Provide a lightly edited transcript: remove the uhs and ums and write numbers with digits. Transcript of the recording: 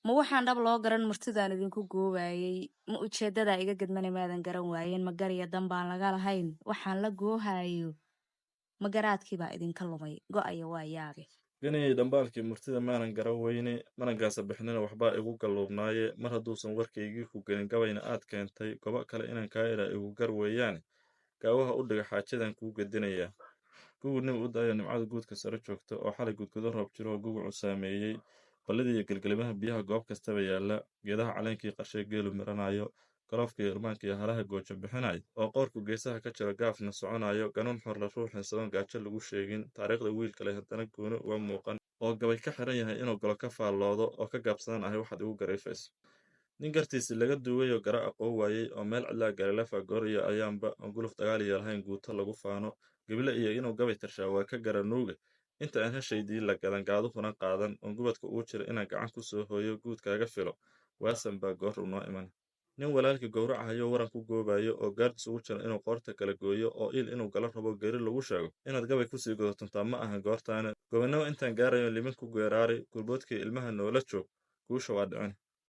ma waxaan dhab loo garan martidaan idinku goowaayey ma ujeeddada iga gedmana maadan garan waayeen ma gariya danbaan laga lahayn waxaan la goohayo ma garaadkiibaa idinka lumay go'aya waa yaabe ganayay dhambaalkii murtida maanan garan weyne manangaasa bixnina waxbaa igu galluubnaaye mar hadduusan warkaygii ku gelin gabayna aad keentay gobo kale inaan kaa idhaa igu gar weeyaane gaawaha u dhiga xaajadan kuu gedinayaa gugudnima u daayo nimcada guudka sare joogta oo xalay gudgudo roob jiro oo gugucu saameeyey ballidii iyo gelgelimaha biyaha goob kastaba yaalla geedaha caleenkii qarshay geelu miranayo galoofka iyo irmaanka iyo halaha goojo bixinayo oo qoorku geesaha ka jiro gaafna soconayo ganuun xorla ruuxin sadoon gaajo lagu sheegin taariikhda wiilka leh haddana gooni uga muuqan oo gabay ka xiran yahay inuu galo ka faalloodo oo ka gaabsadan ahay waxaad igu garayfayso nin gartiisii laga duway oo gara aqoon waayey oo meel cidlaa galilafa goor iyo ayaanba oo guluf dagaaliyo lahayn guuto lagu faano gabile iyo inuu gabay tarshaa waa ka gara nuuga inta aan heshaydii la gadan gaaduhuna qaadan oon gubadka uu jira inaan gacan ku soo hooyo guudkaaga filo waasan baa goor u noo iman nin walaalkii gowracahayo waran ku goobayo oo gaardis ugu jira inuu qoorta kala gooyo oo il inuu gala rabo geri lagu sheego inaad gabay kusii godotontaa ma ahan goortaana gobannimo intaan gaarayo limin ku geeraari gurboodkii ilmaha noola joog guusha waa dhicin